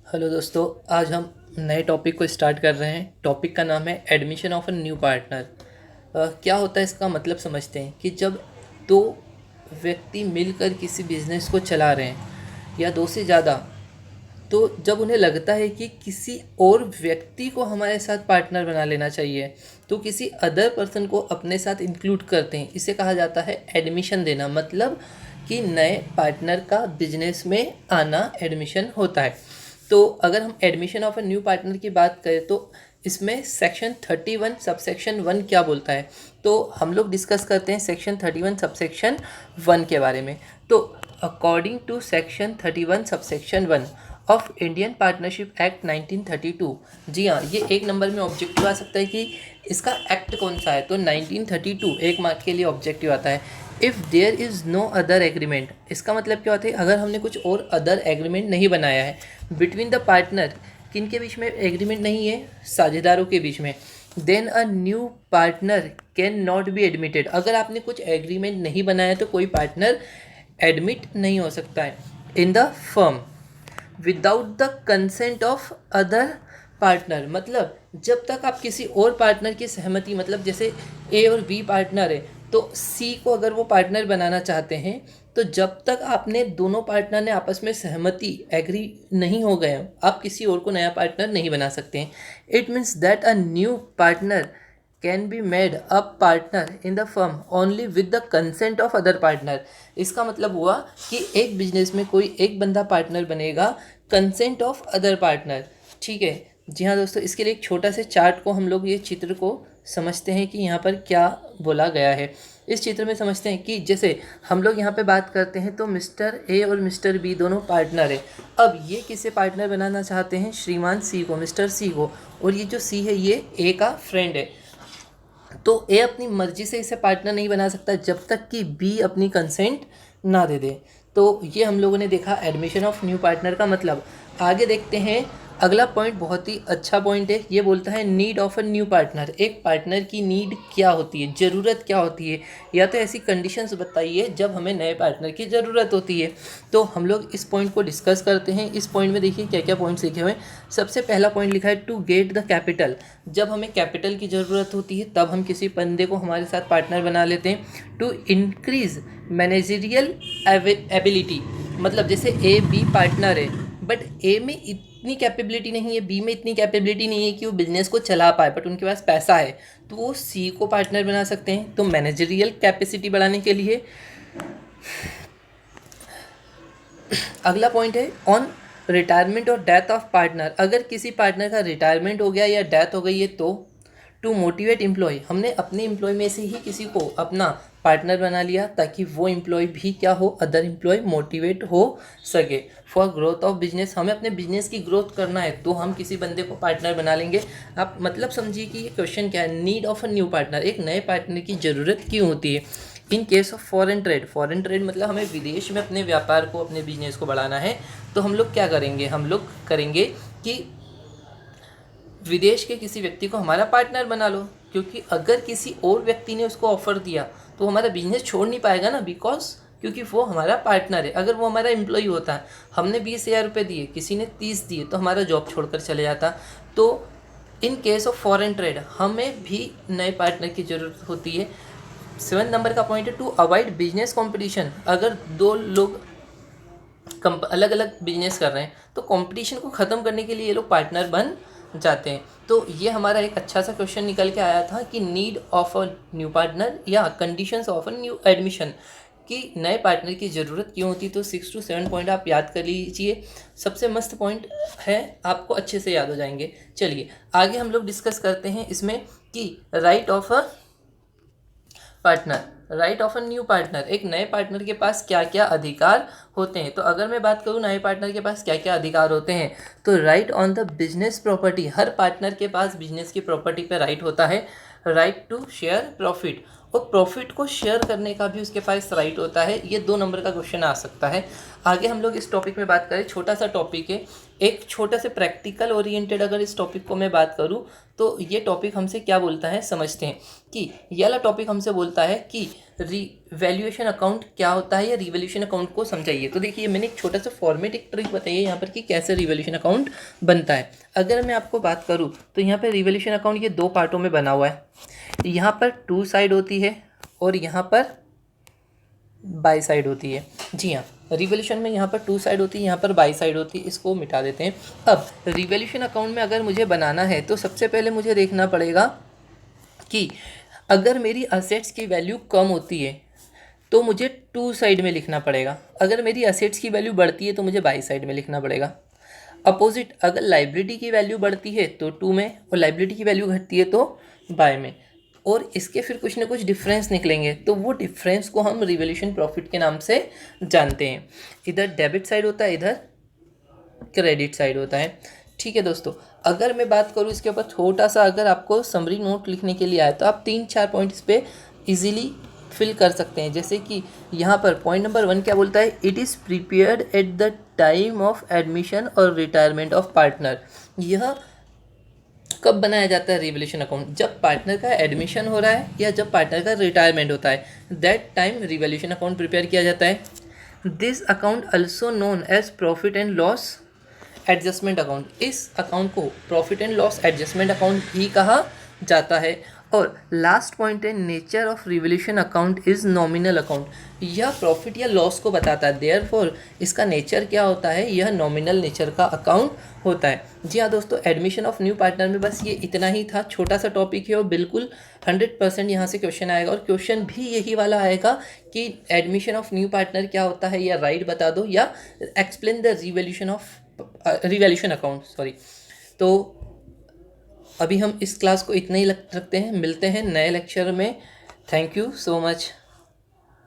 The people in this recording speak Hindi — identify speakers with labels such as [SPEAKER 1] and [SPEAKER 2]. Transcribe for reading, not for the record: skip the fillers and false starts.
[SPEAKER 1] हेलो दोस्तों, आज हम नए टॉपिक को स्टार्ट कर रहे हैं। टॉपिक का नाम है admission of a new partner. क्या होता है इसका मतलब समझते हैं कि जब दो व्यक्ति मिलकर किसी बिजनेस को चला रहे हैं या दो से ज़्यादा, तो जब उन्हें लगता है कि किसी और व्यक्ति को हमारे साथ पार्टनर बना लेना चाहिए तो किसी अदर पर्सन को अपने साथ इंक्लूड करते हैं। इसे कहा जाता है एडमिशन देना, मतलब कि नए पार्टनर का बिजनेस में आना एडमिशन होता है। तो अगर हम admission of a new partner की बात करें तो इसमें सेक्शन 31 सबसेक्शन 1 क्या बोलता है, तो हम लोग डिस्कस करते हैं सेक्शन 31 सबसेक्शन 1 के बारे में। तो according to section 31 subsection 1 of Indian partnership act 1932, जी हाँ, ये एक नंबर में ऑब्जेक्टिव आ सकता है कि इसका एक्ट कौन सा है, तो 1932 एक मार्क के लिए ऑब्जेक्टिव आता है। If there is no other agreement, इसका मतलब क्या होता है, अगर हमने कुछ और अदर एग्रीमेंट नहीं बनाया है बिटवीन द पार्टनर, किन के बीच में एग्रीमेंट नहीं है, साझेदारों के बीच में, then a new partner can not be admitted. अगर आपने कुछ एग्रीमेंट नहीं बनाया तो कोई पार्टनर एडमिट नहीं हो सकता है in the firm without the consent of other partner. मतलब जब तक आप किसी और पार्टनर की सहमति, मतलब जैसे ए और बी पार्टनर है तो सी को अगर वो पार्टनर बनाना चाहते हैं तो जब तक आपने दोनों पार्टनर ने आपस में सहमति एग्री नहीं हो गए आप किसी और को नया पार्टनर नहीं बना सकते हैं। It means that a new partner can be made a partner in the firm only with the consent of other partner. इसका मतलब हुआ कि एक बिजनेस में कोई एक बंदा पार्टनर बनेगा कंसेंट ऑफ अदर पार्टनर। ठीक है, जी हाँ दोस्तों, इसके लिए एक छोटा से चार्ट को हम लोग ये चित्र को समझते हैं कि यहाँ पर क्या बोला गया है। इस चित्र में समझते हैं कि जैसे हम लोग यहाँ पे बात करते हैं तो मिस्टर ए और मिस्टर बी दोनों पार्टनर है। अब ये किसे पार्टनर बनाना चाहते हैं, श्रीमान सी को, मिस्टर सी को, और ये जो सी है ये ए का फ्रेंड है। तो ए अपनी मर्जी से इसे पार्टनर नहीं बना सकता जब तक कि बी अपनी कंसेंट ना दे दे। तो ये हम लोगों ने देखा एडमिशन ऑफ न्यू पार्टनर का मतलब। आगे देखते हैं, अगला पॉइंट बहुत ही अच्छा पॉइंट है। ये बोलता है need of a new partner. एक पार्टनर की नीड क्या होती है, ज़रूरत क्या होती है, या तो ऐसी कंडीशंस बताइए जब हमें नए पार्टनर की ज़रूरत होती है। तो हम लोग इस पॉइंट को डिस्कस करते हैं। इस पॉइंट में देखिए क्या क्या पॉइंट्स लिखे हुए हैं। सबसे पहला पॉइंट लिखा है टू गेट द कैपिटल। जब हमें कैपिटल की ज़रूरत होती है तब हम किसी बंदे को हमारे साथ पार्टनर बना लेते हैं। टू इंक्रीज मैनेजरियल एबिलिटी, मतलब जैसे ए बी पार्टनर है बट ए में इतनी कैपेबिलिटी नहीं है, बी में इतनी कैपेबिलिटी नहीं है कि वो बिजनेस को चला पाए, बट उनके पास पैसा है तो वो सी को पार्टनर बना सकते हैं। तो मैनेजरियल कैपेसिटी बढ़ाने के लिए अगला पॉइंट है ऑन रिटायरमेंट और डेथ ऑफ पार्टनर। अगर किसी पार्टनर का रिटायरमेंट हो गया या डेथ हो गई है तो टू मोटिवेट एम्प्लॉय, हमने अपने एम्प्लॉय में से ही किसी को अपना पार्टनर बना लिया ताकि वो एम्प्लॉय भी क्या हो, अदर एम्प्लॉय मोटिवेट हो सके। फॉर ग्रोथ ऑफ बिजनेस, हमें अपने बिजनेस की ग्रोथ करना है तो हम किसी बंदे को पार्टनर बना लेंगे। आप मतलब समझिए कि ये क्वेश्चन क्या है, need of a new partner, एक नए पार्टनर की ज़रूरत क्यों होती है। In case of foreign trade, foreign trade मतलब हमें विदेश में अपने व्यापार को, अपने बिजनेस को बढ़ाना है तो हम लोग क्या करेंगे, हम लोग करेंगे कि विदेश के किसी व्यक्ति को हमारा पार्टनर बना लो, क्योंकि अगर किसी और व्यक्ति ने उसको ऑफर दिया तो हमारा बिजनेस छोड़ नहीं पाएगा ना, बिकॉज क्योंकि वो हमारा पार्टनर है। अगर वो हमारा एम्प्लॉय होता है, हमने 20,000 रुपये दिए, किसी ने 30 दिए, तो हमारा जॉब छोड़कर चले जाता। तो in case of foreign trade हमें भी नए पार्टनर की ज़रूरत होती है। 7 नंबर का पॉइंट है टू अवॉइड बिजनेस कंपटीशन। अगर दो लोग अलग अलग बिजनेस कर रहे हैं तो कंपटीशन को ख़त्म करने के लिए ये लोग पार्टनर बन जाते हैं। तो ये हमारा एक अच्छा सा क्वेश्चन निकल के आया था कि need of a new partner या conditions of a new admission, कि नए पार्टनर की ज़रूरत क्यों होती। तो 6 to 7 पॉइंट आप याद कर लीजिए, सबसे मस्त पॉइंट है, आपको अच्छे से याद हो जाएंगे। चलिए आगे हम लोग डिस्कस करते हैं इसमें कि right of a partner, right of a new partner, एक नए पार्टनर के पास क्या क्या अधिकार होते हैं। तो अगर मैं बात करूँ नए पार्टनर के पास क्या क्या अधिकार होते हैं, तो right on the business property, her partner के पास बिजनेस की प्रॉपर्टी पे राइट होता है। राइट टू शेयर प्रॉफिट, और प्रॉफिट को शेयर करने का भी उसके पास राइट होता है। ये 2 नंबर का क्वेश्चन आ सकता है। आगे हम लोग इस टॉपिक में बात करें, छोटा सा टॉपिक है, एक छोटा से प्रैक्टिकल ओरिएंटेड अगर इस टॉपिक को मैं बात करूं तो ये टॉपिक हमसे क्या बोलता है समझते हैं। कि ये वाला टॉपिक हमसे बोलता है कि रिवैल्यूएशन अकाउंट क्या होता है या रिवैल्यूएशन अकाउंट को समझाइए। तो देखिए मैंने एक छोटा सा फॉर्मेट, एक ट्रिक बताई है यहाँ पर कि कैसे रिवैल्यूएशन अकाउंट बनता है। अगर मैं आपको बात करूँ तो यहाँ पर रिवैल्यूएशन अकाउंट ये 2 पार्टों में बना हुआ है। यहाँ पर 2 साइड होती है और यहाँ पर बाई साइड होती है। जी हाँ, रिवैल्यूएशन में यहाँ पर 2 साइड होती है, यहाँ पर बाई साइड होती है। इसको मिटा देते हैं। अब रिवैल्यूएशन अकाउंट में अगर मुझे बनाना है तो सबसे पहले मुझे देखना पड़ेगा कि अगर मेरी असेट्स की वैल्यू कम होती है तो मुझे 2 साइड में लिखना पड़ेगा, अगर मेरी असेट्स की वैल्यू बढ़ती है तो मुझे बाई साइड में लिखना पड़ेगा। अपोजिट, अगर लाइबिलिटी की वैल्यू बढ़ती है तो 2 में और लाइबिलिटी की वैल्यू घटती है तो बाय में। और इसके फिर कुछ ना कुछ डिफरेंस निकलेंगे, तो वो डिफरेंस को हम रिवैल्यूएशन प्रॉफिट के नाम से जानते हैं। इधर डेबिट साइड होता है, इधर क्रेडिट साइड होता है। ठीक है दोस्तों, अगर मैं बात करूँ इसके ऊपर छोटा सा, अगर आपको समरी नोट लिखने के लिए आए तो आप 3-4 पॉइंट इस पर ईजिली फिल कर सकते हैं। जैसे कि यहाँ पर पॉइंट नंबर 1 क्या बोलता है, it is prepared at the time of admission और रिटायरमेंट ऑफ पार्टनर। यह कब बनाया जाता है रिवैल्यूएशन अकाउंट, जब पार्टनर का एडमिशन हो रहा है या जब पार्टनर का रिटायरमेंट होता है, that time revaluation account prepare किया जाता है। This account also known as profit and loss adjustment account. इस अकाउंट को profit and loss adjustment account भी कहा जाता है। और लास्ट पॉइंट है, nature of revaluation account is nominal account. यह प्रॉफिट या लॉस को बताता है, देयरफॉर इसका नेचर क्या होता है, यह नॉमिनल नेचर का अकाउंट होता है। जी हाँ दोस्तों, एडमिशन ऑफ न्यू पार्टनर में बस ये इतना ही था, छोटा सा टॉपिक है और बिल्कुल 100% यहाँ से क्वेश्चन आएगा। और क्वेश्चन भी यही वाला आएगा कि एडमिशन ऑफ न्यू पार्टनर क्या होता है, या राइट बता दो, या explain the revaluation account, sorry. तो अभी हम इस क्लास को इतना ही रखते हैं, मिलते हैं नए लेक्चर में। Thank you so much.